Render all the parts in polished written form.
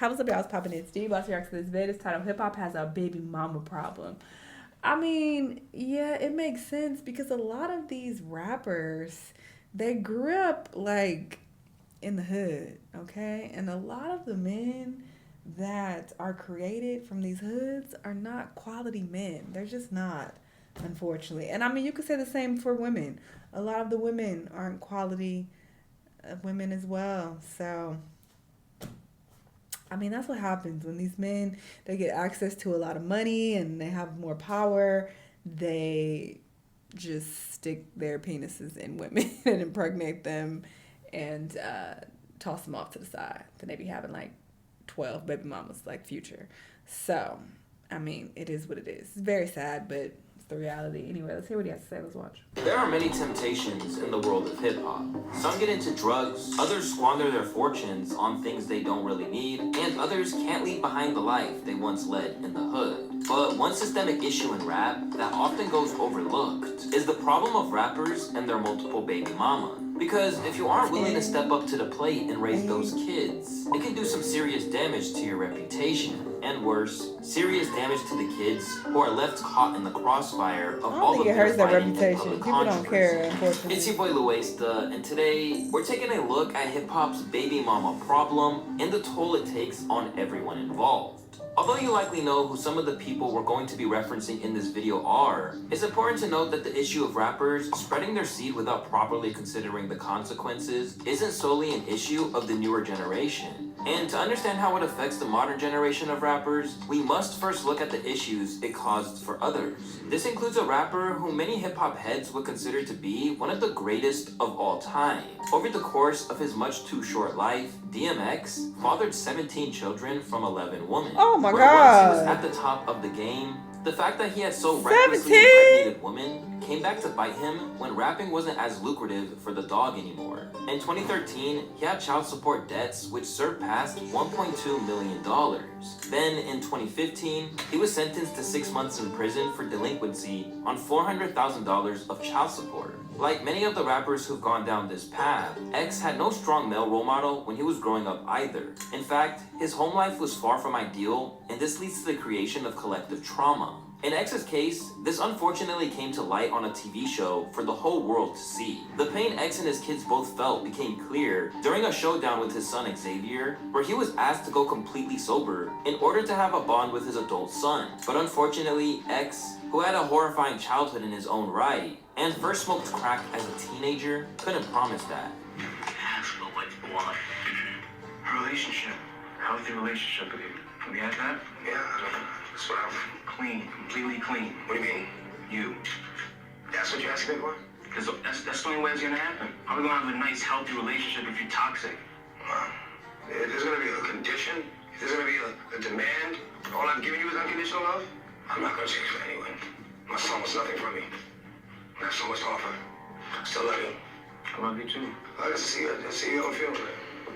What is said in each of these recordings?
How was up, y'all? I was popping in. Steve, let's react to this video. It's titled Hip Hop Has a Baby Mama Problem. I mean, yeah, it makes sense because a lot of these rappers, they grew up like in the hood, okay? And a lot of the men that are created from these hoods are not quality men. They're just not, unfortunately. And I mean, you could say the same for women. A lot of the women aren't quality women as well. So I mean, that's what happens when these men, they get access to a lot of money and they have more power. They just stick their penises in women and impregnate them and toss them off to the side. Then they be having like 12 baby mamas like Future. So, I mean, it is what it is. It's very sad, but it's the reality. Anyway, let's hear what he has to say. Let's watch. There are many temptations in the world of hip-hop. Some get into drugs, others squander their fortunes on things they don't really need, and others can't leave behind the life they once led in the hood. But one systemic issue in rap that often goes overlooked is the problem of rappers and their multiple baby mama. Because if you aren't willing to step up to the plate and raise those kids, it can do some serious damage to your reputation. And worse, serious damage to the kids who are left caught in the crossfire of all of their fighting and public People don't care, unfortunately. It's your boy Lil Wayne, and today we're taking a look at hip-hop's baby mama problem and the toll it takes on everyone involved. Although you likely know who some of the people we're going to be referencing in this video are, it's important to note that the issue of rappers spreading their seed without properly considering the consequences isn't solely an issue of the newer generation. And to understand how it affects the modern generation of rappers, we must first look at the issues it caused for others. This includes a rapper who many hip-hop heads would consider to be one of the greatest of all time. Over the course of his much too short life, DMX fathered 17 children from 11 women. Oh my Where once he was God. at the top of the game, the fact that he had so recklessly impregnated women came back to bite him when rapping wasn't as lucrative for the dog anymore. In 2013, he had child support debts which surpassed $1.2 million. Then in 2015, he was sentenced to 6 months in prison for delinquency on $400,000 of child support. Like many of the rappers who've gone down this path, X had no strong male role model when he was growing up either. In fact, his home life was far from ideal, and this leads to the creation of collective trauma. In X's case, this unfortunately came to light on a TV show for the whole world to see. The pain X and his kids both felt became clear during a showdown with his son Xavier, where he was asked to go completely sober in order to have a bond with his adult son. But unfortunately, X, who had a horrifying childhood in his own right, and first smoked crack as a teenager, couldn't promise that. That's what you want. A relationship. Healthy relationship with you. Can we have that? Yeah, that's what I'm... Clean. Completely clean. What do you mean? You. That's what you're asking me for? Because that's the only way it's gonna happen. How are we gonna have a nice, healthy relationship if you're toxic? There's gonna be a condition. There's gonna be a demand. All I'm giving you is unconditional love. I'm not gonna change for anyone. My son was nothing from me. I have so much to offer. I still love you. I love you too. I got to see you don't feel it.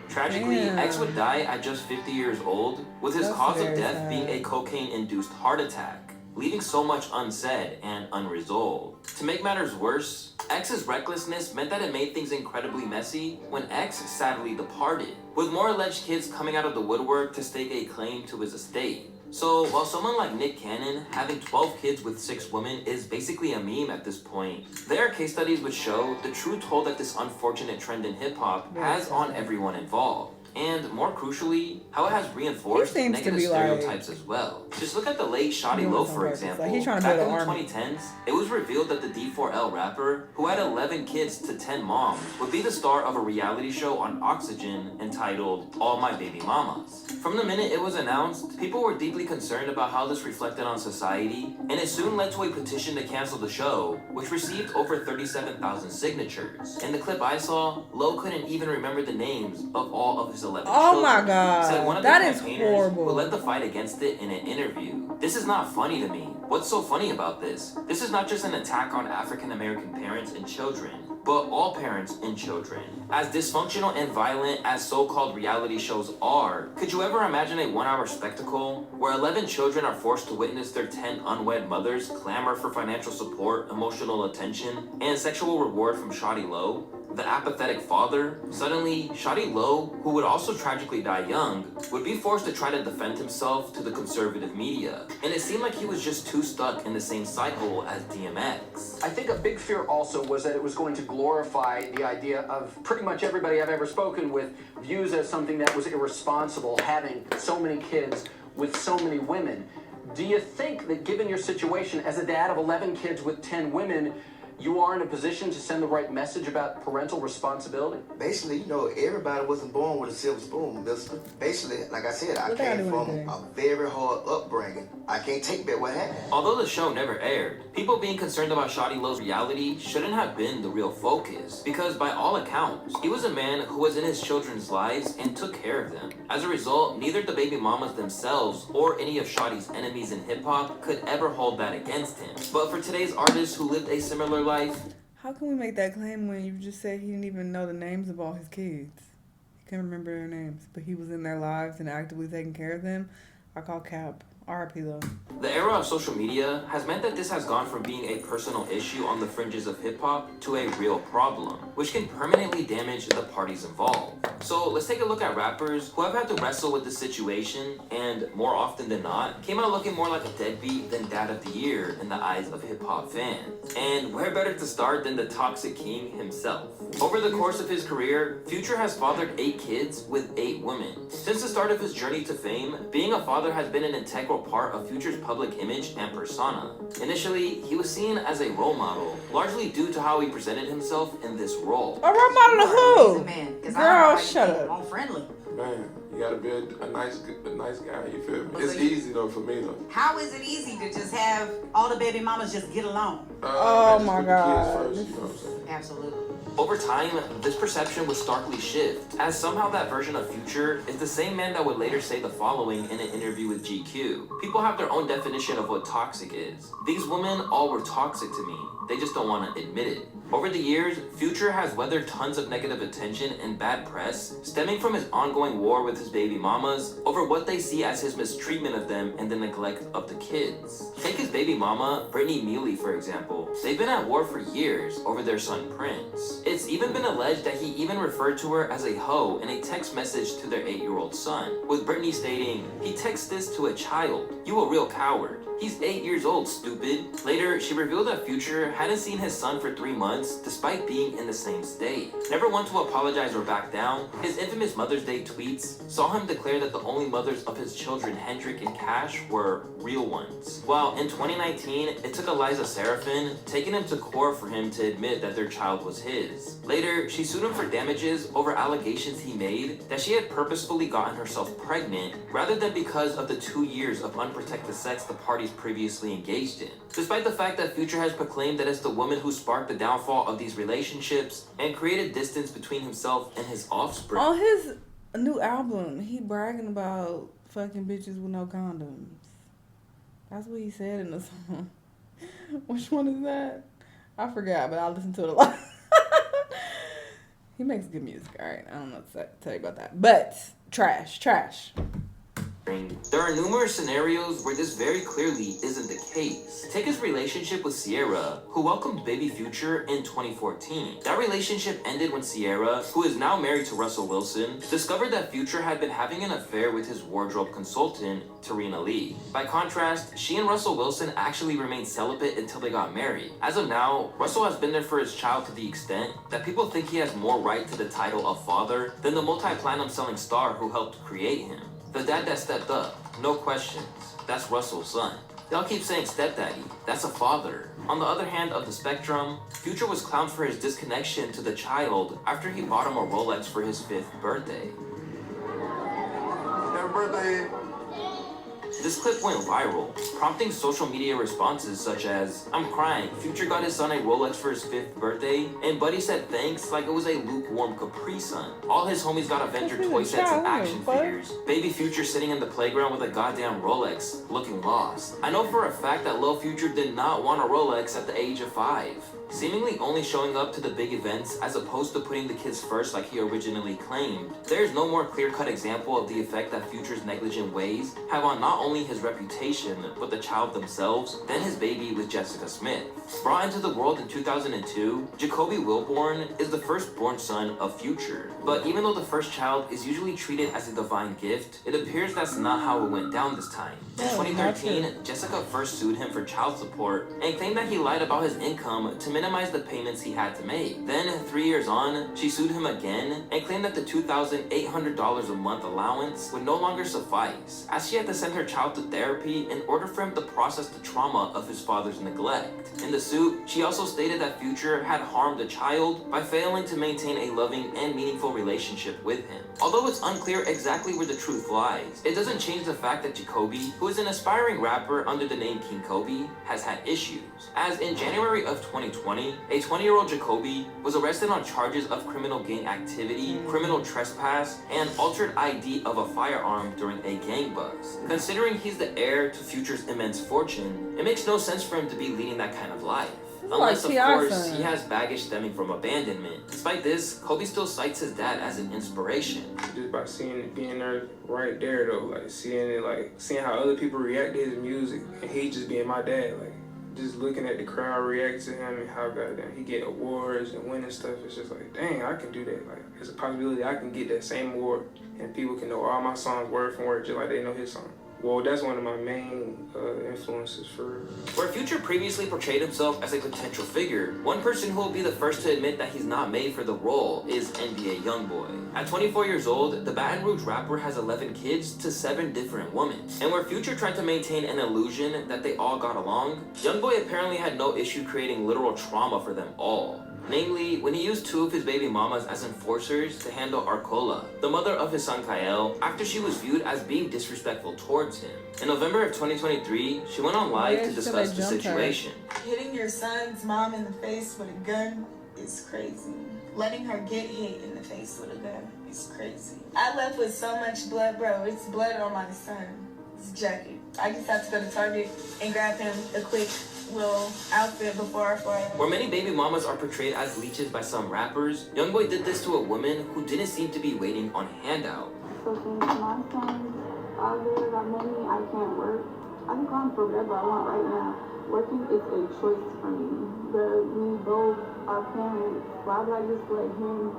Tragically, Damn. X would die at just 50 years old, with his That's cause of very death sad. being a cocaine-induced heart attack, leaving so much unsaid and unresolved. To make matters worse, X's recklessness meant that it made things incredibly messy when X sadly departed, with more alleged kids coming out of the woodwork to stake a claim to his estate. So, while someone like Nick Cannon having 12 kids with 6 women is basically a meme at this point, there are case studies which show the true toll that this unfortunate trend in hip-hop has on everyone involved. And more crucially, how it has reinforced He seems to negative be like stereotypes as well. Just look at the late Shawty doing Lo, some for work. example. Like, he's trying to Back build in the an army. 2010s, it was revealed that the D4L rapper, who had 11 kids to 10 moms, would be the star of a reality show on Oxygen entitled All My Baby Mamas. From the minute it was announced, people were deeply concerned about how this reflected on society, and it soon led to a petition to cancel the show, which received over 37,000 signatures. In the clip I saw, Lo couldn't even remember the names of all of his 11 Oh children. my God. Said one of That the is campaigners horrible. who led the fight against it in an interview. This is not funny to me. What's so funny about this? This is not just an attack on African American parents and children, but all parents and children. As dysfunctional and violent as so-called reality shows are, could you ever imagine a 1-hour spectacle where 11 children are forced to witness their 10 unwed mothers clamor for financial support, emotional attention, and sexual reward from Shawty Lo? the apathetic father, suddenly Shawty Lo, who would also tragically die young, would be forced to try to defend himself to the conservative media. And it seemed like he was just too stuck in the same cycle as DMX. I think a big fear also was that it was going to glorify the idea of pretty much everybody I've ever spoken with views as something that was irresponsible, having so many kids with so many women. Do you think that given your situation as a dad of 11 kids with 10 women, you are in a position to send the right message about parental responsibility? Basically, you know, everybody wasn't born with a silver spoon, mister. Basically, like I said, I came from a very hard upbringing. I can't take back what happened. Although the show never aired, people being concerned about Shawty Lo's reality shouldn't have been the real focus, because by all accounts, he was a man who was in his children's lives and took care of them. As a result, neither the baby mamas themselves or any of Shawty's enemies in hip-hop could ever hold that against him. But for today's artists who lived a similar life, how can we make that claim when you just said he didn't even know the names of all his kids? He couldn't remember their names, but he was in their lives and actively taking care of them. I call cap. R.I.P. though. The era of social media has meant that this has gone from being a personal issue on the fringes of hip-hop to a real problem, which can permanently damage the parties involved. So let's take a look at rappers who have had to wrestle with this situation and, more often than not, came out looking more like a deadbeat than Dad of the Year in the eyes of hip-hop fans. And where better to start than the Toxic King himself? Over the course of his career, Future has fathered 8 kids with 8 women. Since the start of his journey to fame, being a father has been an integral part of Future's public image and persona. Initially, he was seen as a role model, largely due to how he presented himself in this role. A role model to who? Man, girl, shut up. I'm friendly. Man, you gotta be a nice guy, you feel me? It's easy though for me though. How is it easy to just have all the baby mamas just get along? Oh man, my just God. put the kids first, you know what I'm saying? Absolutely. Over time, this perception would starkly shift, as somehow that version of Future is the same man that would later say the following in an interview with GQ. People have their own definition of what toxic is. These women all were toxic to me. They just don't want to admit it. Over the years, Future has weathered tons of negative attention and bad press, stemming from his ongoing war with his baby mamas over what they see as his mistreatment of them and the neglect of the kids. Take his baby mama, Brittany Mealy, for example. They've been at war for years over their son Prince. It's even been alleged that he even referred to her as a hoe in a text message to their 8-year-old son, with Brittany stating, "He texts this to a child. You a real coward. He's 8 years old, stupid." Later, she revealed that Future hadn't seen his son for 3 months, despite being in the same state. Never one to apologize or back down, his infamous Mother's Day tweets saw him declare that the only mothers of his children, Hendrik and Cash, were real ones. While in 2019, it took Eliza Seraphin taking him to court for him to admit that their child was his. Later, she sued him for damages over allegations he made that she had purposefully gotten herself pregnant, rather than because of the 2 years of unprotected sex the parties previously engaged in. Despite the fact that Future has proclaimed that it's the woman who sparked the downfall of these relationships and created distance between himself and his offspring. On his new album, he bragging about fucking bitches with no condoms. That's what he said in the song. Which one is that? I forgot, but I listened to it a lot. He makes good music, alright? I don't know what to tell you about that. But, trash. There are numerous scenarios where this very clearly isn't the case. Take his relationship with Sierra, who welcomed baby Future in 2014. That relationship ended when Sierra, who is now married to Russell Wilson, discovered that Future had been having an affair with his wardrobe consultant, Tarina Lee. By contrast, she and Russell Wilson actually remained celibate until they got married. As of now, Russell has been there for his child to the extent that people think he has more right to the title of father than the multi-platinum selling star who helped create him. The dad that stepped up, no questions. That's Russell's son. Y'all keep saying stepdaddy, that's a father. On the other hand of the spectrum, Future was clowned for his disconnection to the child after he bought him a Rolex for his 5th birthday. Happy birthday. This clip went viral, prompting social media responses such as, "I'm crying, Future got his son a Rolex for his 5th birthday, and Buddy said thanks like it was a lukewarm Capri Sun. All his homies got Avenger toy sets and action figures. Baby Future sitting in the playground with a goddamn Rolex, looking lost." I know for a fact that Lil Future did not want a Rolex at the age of 5. Seemingly only showing up to the big events as opposed to putting the kids first like he originally claimed, there is no more clear-cut example of the effect that Future's negligent ways have on not only only his reputation, but the child themselves, than his baby with Jessica Smith. Brought into the world in 2002, Jacoby Wilborn is the firstborn son of Future. But even though the first child is usually treated as a divine gift, it appears that's not how it went down this time. In 2013, Jessica first sued him for child support and claimed that he lied about his income to minimize the payments he had to make. Then, 3 years on, she sued him again and claimed that the $2,800 a month allowance would no longer suffice, as she had to send her child to therapy in order for him to process the trauma of his father's neglect. In the suit, she also stated that Future had harmed the child by failing to maintain a loving and meaningful relationship with him. Although it's unclear exactly where the truth lies, it doesn't change the fact that Jacoby, who is an aspiring rapper under the name King Kobe, has had issues. As in January of 2020, a 20-year-old Jacoby was arrested on charges of criminal gang activity, criminal trespass, and altered ID of a firearm during a gang buzz. Considering he's the heir to Future's immense fortune, it makes no sense for him to be leading that kind of life. Unless, of course, he has baggage stemming from abandonment. Despite this, Kobe still cites his dad as an inspiration. Just by seeing it, being there right there though, like seeing how other people react to his music, and he just being my dad, like just looking at the crowd react to him and how goddamn he get awards and winning stuff. It's just like, dang, I can do that. Like, there's a possibility I can get that same award and people can know all my songs word for word just like they know his song. Well, that's one of my main influences for... Where Future previously portrayed himself as a potential figure, one person who will be the first to admit that he's not made for the role is NBA YoungBoy. At 24 years old, the Baton Rouge rapper has 11 kids to 7 different women. And where Future tried to maintain an illusion that they all got along, YoungBoy apparently had no issue creating literal trauma for them all. Namely, when he used 2 of his baby mamas as enforcers to handle Arcola, the mother of his son Kyle, after she was viewed as being disrespectful towards him. In November of 2023, she went on live to discuss the situation. Hitting your son's mom in the face with a gun is crazy. Letting her get hit in the face with a gun is crazy. I left with so much blood, bro. It's blood on my son's jacket. I just have to go to Target and grab him a quick little outfit before I fly. Where many baby mamas are portrayed as leeches by some rappers, YoungBoy did this to a woman who didn't seem to be waiting on handout. So since my son's father got money, I can't work. I can come for whatever I want right now. Working is a choice for me. We both are parents. Why would I just let him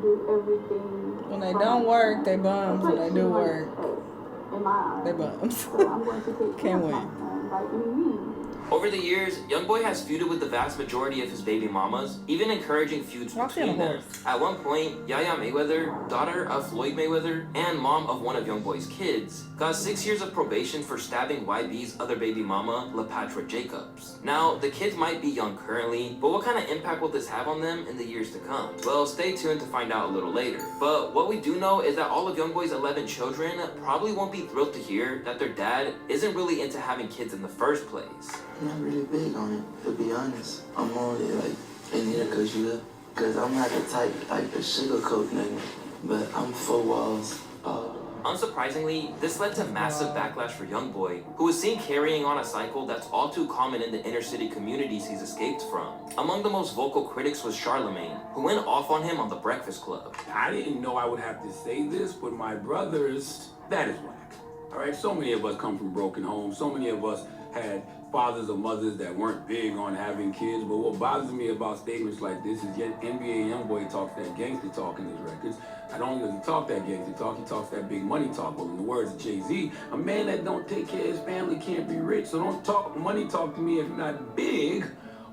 do everything? When they don't work, they bums. When they do work, in my eyes, they bums. So I'm going to take care of my son by any means. Over the years, YoungBoy has feuded with the vast majority of his baby mamas, even encouraging feuds between them. At one point, Yaya Mayweather, daughter of Floyd Mayweather, and mom of one of YoungBoy's kids, got 6 years of probation for stabbing YB's other baby mama, LaPatra Jacobs. Now, the kids might be young currently, but what kind of impact will this have on them in the years to come? Well, stay tuned to find out a little later. But what we do know is that all of YoungBoy's 11 children probably won't be thrilled to hear that their dad isn't really into having kids in the first place. I'm not really big on it, to be honest. I'm only like in here because I'm not the type like to sugarcoat nothing, but I'm 4 walls. Unsurprisingly, this led to massive backlash for YoungBoy, who was seen carrying on a cycle that's all too common in the inner city communities he's escaped from. Among the most vocal critics was Charlemagne, who went off on him on The Breakfast Club. I didn't know I would have to say this, but my brothers, that is whack. All right, so many of us come from broken homes. So many of us had fathers or mothers that weren't big on having kids, but what bothers me about statements like this is yet NBA YoungBoy talks that gangster talk in his records. Not only does he talk that gangster talk, he talks that big money talk. Well, in the words of Jay-Z, a man that don't take care of his family can't be rich, so don't talk money talk to me if you're not big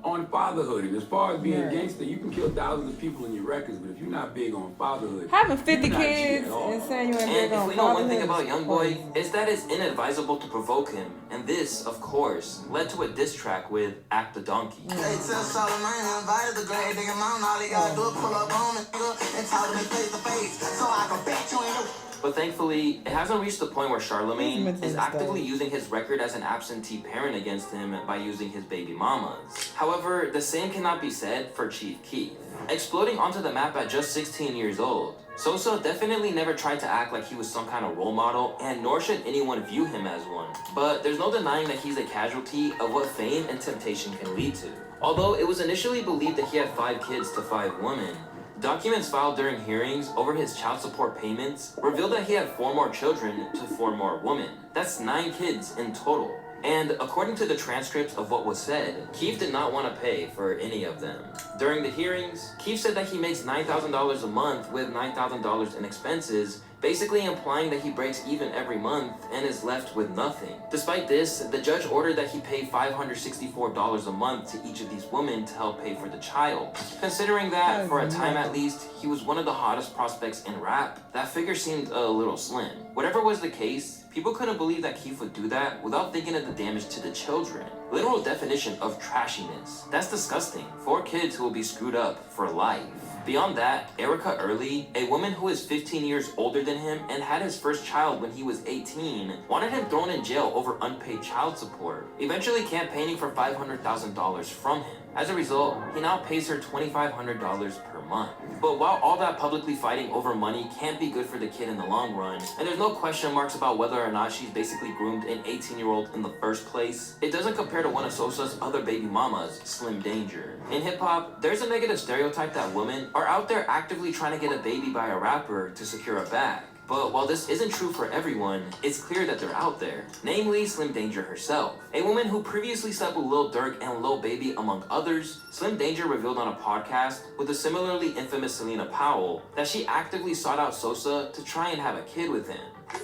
on fatherhood. And as far as being gangster, you can kill thousands of people in your records, but if you're not big on fatherhood, having 50 kids and saying you ain't big on fatherhood. And if we know one thing about YoungBoy, is that it's inadvisable to provoke him. And this, of course, led to a diss track with Act the Donkey. They tell Charlemagne invited the great nigga mountain, all he gotta do is pull up on me, nigga, and talk to me face to face, so I can bet you ain't no. But thankfully, it hasn't reached the point where Charlemagne is actively using his record as an absentee parent against him by using his baby mamas. However, the same cannot be said for Chief Keef. Exploding onto the map at just 16 years old, Sosa definitely never tried to act like he was some kind of role model, and nor should anyone view him as one. But there's no denying that he's a casualty of what fame and temptation can lead to. Although it was initially believed that he had 5 kids to 5 women, Documents filed during hearings over his child support payments revealed that he had 4 more children to 4 more women. That's 9 kids in total. And according to the transcripts of what was said, Keef did not want to pay for any of them. During the hearings, Keef said that he makes $9,000 a month with $9,000 in expenses, basically implying that he breaks even every month and is left with nothing. Despite this, the judge ordered that he pay $564 a month to each of these women to help pay for the child. Considering that, for a time at least, he was one of the hottest prospects in rap, that figure seemed a little slim. Whatever was the case, people couldn't believe that Keef would do that without thinking of the damage to the children. Literal definition of trashiness. That's disgusting. 4 kids who will be screwed up for life. Beyond that, Erica Early, a woman who is 15 years older than him and had his first child when he was 18, wanted him thrown in jail over unpaid child support, eventually campaigning for $500,000 from him. As a result, he now pays her $2,500 per month. But while all that publicly fighting over money can't be good for the kid in the long run, and there's no question marks about whether or not she's basically groomed an 18-year-old in the first place, it doesn't compare to one of Sosa's other baby mamas, Slim Danger. In hip-hop, there's a negative stereotype that women are out there actively trying to get a baby by a rapper to secure a bag. But while this isn't true for everyone, it's clear that they're out there. Namely, Slim Danger herself. A woman who previously slept with Lil Durk and Lil Baby among others, Slim Danger revealed on a podcast with the similarly infamous Selena Powell that she actively sought out Sosa to try and have a kid with him.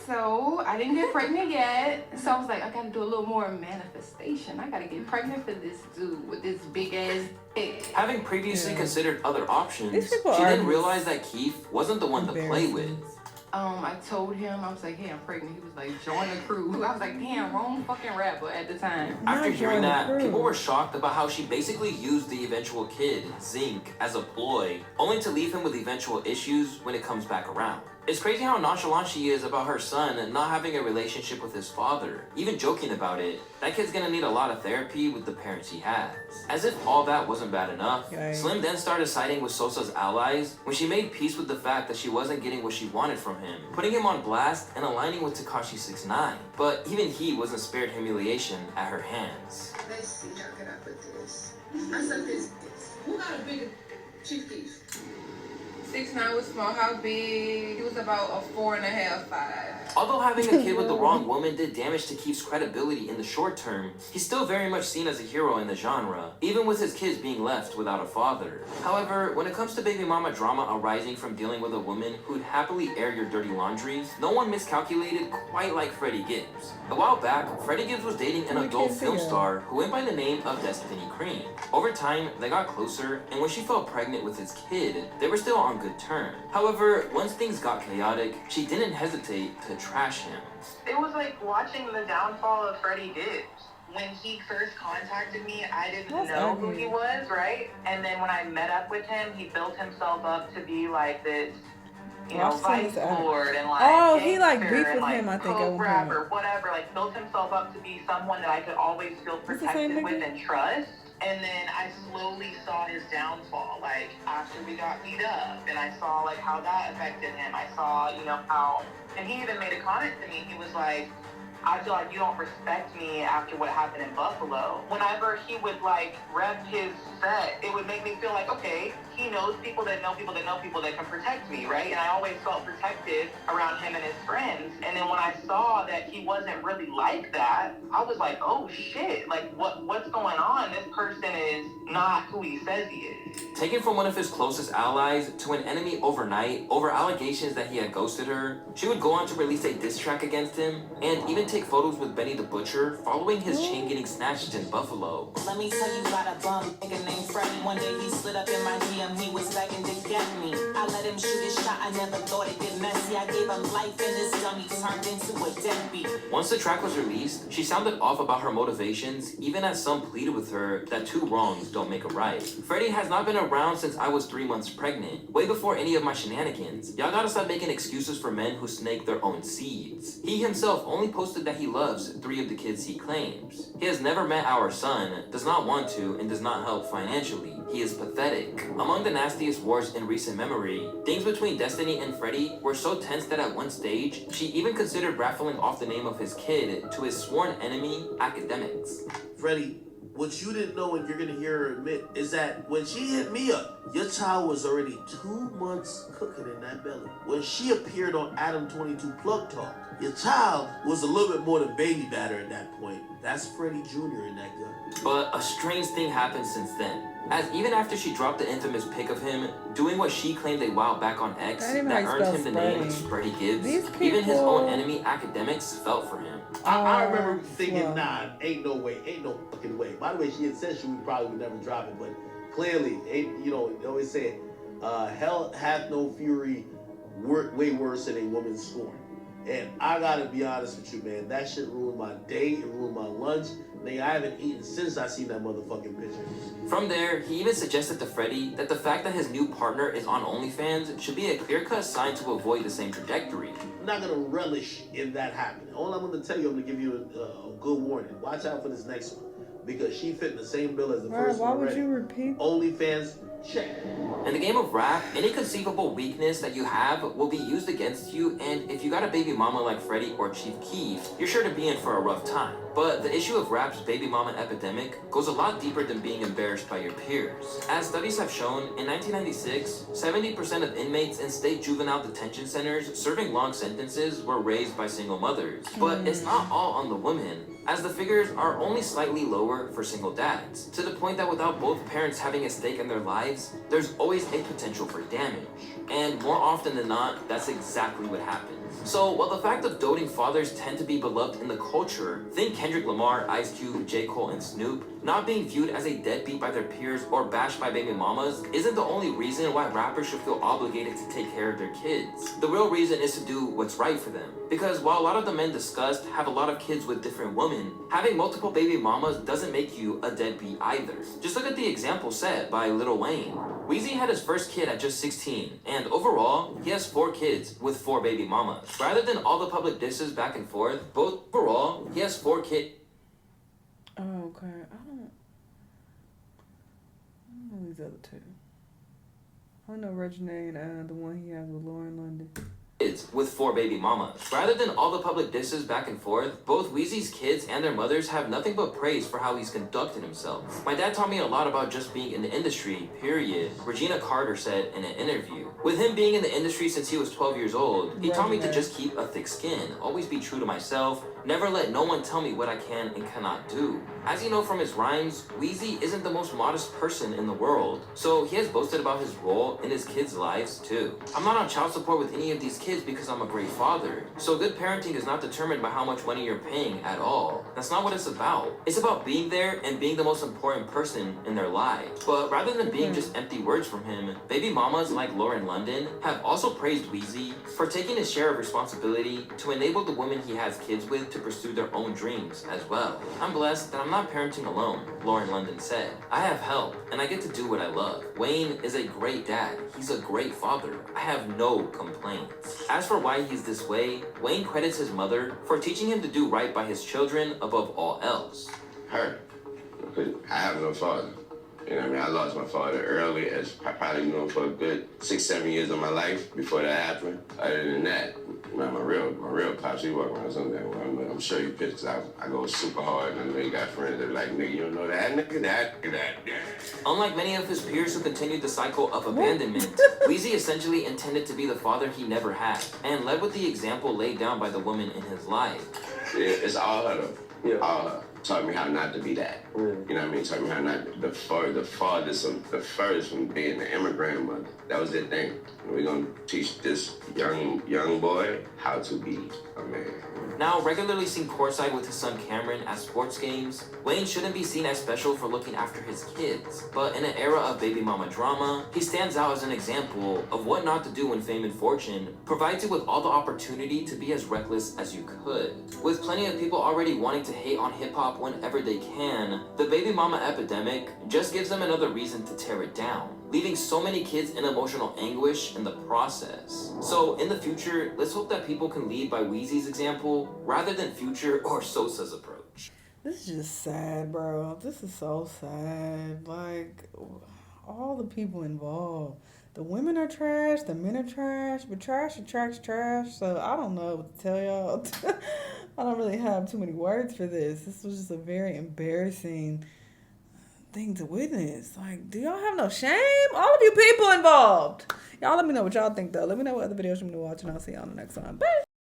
So I didn't get pregnant yet, so I was like, I gotta do a little more manifestation. I gotta get pregnant for this dude with this big ass dick. Having previously considered other options, she didn't realize that Keef wasn't the one to play with. I told him, I was like, hey, I'm pregnant. He was like, join the crew. I was like, damn, wrong fucking rapper at the time. After hearing that, people were shocked about how she basically used the eventual kid, Zinc, as a ploy, only to leave him with eventual issues when it comes back around. It's crazy how nonchalant she is about her son not having a relationship with his father, even joking about it. That kid's gonna need a lot of therapy with the parents he has. As if all that wasn't bad enough, Slim then started siding with Sosa's allies when she made peace with the fact that she wasn't getting what she wanted from him, putting him on blast and aligning with Tekashi 6ix9ine. But even he wasn't spared humiliation at her hands. Let's see, how can I put this? I said this. Who got a bigger Chief Keef? 6ix9ine was small. How big? He was about a 4.5, 5. Although having a kid with the wrong woman did damage to Keef's credibility in the short term, he's still very much seen as a hero in the genre, even with his kids being left without a father. However, when it comes to baby mama drama arising from dealing with a woman who'd happily air your dirty laundry, no one miscalculated quite like Freddie Gibbs. A while back, Freddie Gibbs was dating an adult film star who went by the name of Destiny Cream. Over time, they got closer, and when she fell pregnant with his kid, they were still on good terms. However, once things got chaotic, she didn't hesitate to trash him. It was like watching the downfall of Freddie Gibbs. When he first contacted me, I didn't know who he was, right? And then when I met up with him, he built himself up to be like this, you know, vice lord and like he like beef with and, him, I think, coke rapper, whatever. Like built himself up to be someone that I could always feel protected with and trust. And then I slowly saw his downfall, like after we got beat up, and I saw like how that affected him. I saw, you know, how, and he even made a comment to me. He was like, I feel like you don't respect me after what happened in Buffalo. Whenever he would like rep his set, it would make me feel like, okay, he knows people that know people that know people that can protect me, right? And I always felt protected around him and his friends. And then when I saw that he wasn't really like that, I was like, oh shit, like what's going on? This person is not who he says he is. Taken from one of his closest allies to an enemy overnight over allegations that he had ghosted her, she would go on to release a diss track against him and even take photos with Benny the Butcher following his chain getting snatched in Buffalo. Let me tell you about a bum nigga named Freddie. One day he slid up in my DM, he was begging to get me. I let him shoot his shot, I never thought it'd get messy. I gave him life and this dummy turned into a deadbeat. Once the track was released, she sounded off about her motivations, even as some pleaded with her that 2 wrongs don't make a right. Freddie has not been around since I was 3 months pregnant, way before any of my shenanigans. Y'all gotta stop making excuses for men who snake their own seeds. He himself only posted that he loves 3 of the kids he claims. He has never met our son, does not want to, and does not help financially. He is pathetic. Among the nastiest wars in recent memory, things between Destiny and Freddie were so tense that at one stage, she even considered raffling off the name of his kid to his sworn enemy, academics. Freddie, what you didn't know and you're gonna hear her admit is that when she hit me up, your child was already 2 months cooking in that belly. When she appeared on Adam 22 Plug Talk, your child was a little bit more than baby batter at that point. That's Freddie Jr. in that gun. But a strange thing happened since then. As even after she dropped the infamous pic of him doing what she claimed a while back on X that earned him the name Freddie Gibbs, even his own enemy academics felt for him. I remember thinking, nah, ain't no way, ain't no fucking way. By the way, she had said she probably would never drop it, but clearly, they always say, hell hath no fury way worse than a woman's scorn. And I gotta be honest with you, man, that shit ruined my day, it ruined my lunch. Nigga, I haven't eaten since I seen that motherfucking picture. From there, he even suggested to Freddie that the fact that his new partner is on OnlyFans should be a clear-cut sign to avoid the same trajectory. I'm not gonna relish in that happening. All I'm gonna tell you, I'm gonna give you a good warning. Watch out for this next one. Because she fit in the same bill as the first one. Why would you repeat? OnlyFans, check. In the game of rap, any conceivable weakness that you have will be used against you, and if you got a baby mama like Freddie or Chief Keef, you're sure to be in for a rough time. But the issue of rap's baby mama epidemic goes a lot deeper than being embarrassed by your peers. As studies have shown, in 1996, 70% of inmates in state juvenile detention centers serving long sentences were raised by single mothers. But it's not all on the women, as the figures are only slightly lower for single dads, to the point that without both parents having a stake in their lives, there's always a potential for damage. And more often than not, that's exactly what happens. So while the fact of doting fathers tend to be beloved in the culture, think Kendrick Lamar, Ice Cube, J. Cole, and Snoop, not being viewed as a deadbeat by their peers or bashed by baby mamas isn't the only reason why rappers should feel obligated to take care of their kids. The real reason is to do what's right for them. Because while a lot of the men discussed have a lot of kids with different women, having multiple baby mamas doesn't make you a deadbeat either. Just look at the example set by Lil Wayne. Weezy had his first kid at just 16, and overall, he has 4 kids with 4 baby mamas. Rather than all the public disses back and forth, overall, he has 4 kids. Oh, okay. I don't know these other 2. I know Reginae and the one he has with Lauren London. With 4 baby mamas. Rather than all the public disses back and forth, both Weezy's kids and their mothers have nothing but praise for how he's conducted himself. My dad taught me a lot about just being in the industry, period, Regina Carter said in an interview. With him being in the industry since he was 12 years old, he taught me to just keep a thick skin, always be true to myself, never let no one tell me what I can and cannot do. As you know from his rhymes, Weezy isn't the most modest person in the world, so he has boasted about his role in his kids' lives too. I'm not on child support with any of these kids because I'm a great father, so good parenting is not determined by how much money you're paying at all. That's not what it's about. It's about being there and being the most important person in their lives. But rather than being just empty words from him, baby mamas like Lauren London have also praised Weezy for taking his share of responsibility to enable the women he has kids with to pursue their own dreams as well. I'm blessed that I'm not parenting alone, Lauren London said. I have help, and I get to do what I love. Wayne is a great dad. He's a great father. I have no complaints. As for why he's this way, Wayne credits his mother for teaching him to do right by his children above all else. Her. Because I have no father. You know what I mean? I lost my father early, as I probably knew him for a good 6-7 years of my life before that happened. Other than that, man, my real pops, he walk around something that way. I'm sure you pictures. I go super hard, and then you got friends that are like, nigga, you don't know that, nigga, that. Unlike many of his peers who continued the cycle of abandonment, Weezy essentially intended to be the father he never had, and led with the example laid down by the woman in his life. Yeah, it's all her, though. Yeah. All her. Taught me how not to be that. You know what I mean? Taught me how not the furthest from being an immigrant mother. That was their thing. We're gonna teach this young boy how to be a man. Now regularly seen courtside with his son Cameron at sports games, Wayne shouldn't be seen as special for looking after his kids. But in an era of baby mama drama, he stands out as an example of what not to do when fame and fortune provides you with all the opportunity to be as reckless as you could. With plenty of people already wanting to hate on hip-hop whenever they can, the baby mama epidemic just gives them another reason to tear it down, leaving so many kids in emotional anguish in the process. So in the future, let's hope that people can lead by Weezy's example rather than Future or Sosa's approach. This is just sad, bro. This is so sad. Like, all the people involved. The women are trash, the men are trash, but trash attracts trash, so I don't know what to tell y'all. I don't really have too many words for this. This was just a very embarrassing thing to witness. Like, do y'all have no shame? All of you people involved. Y'all let me know what y'all think, though. Let me know what other videos you want me to watch, and I'll see y'all on the next one. Bye.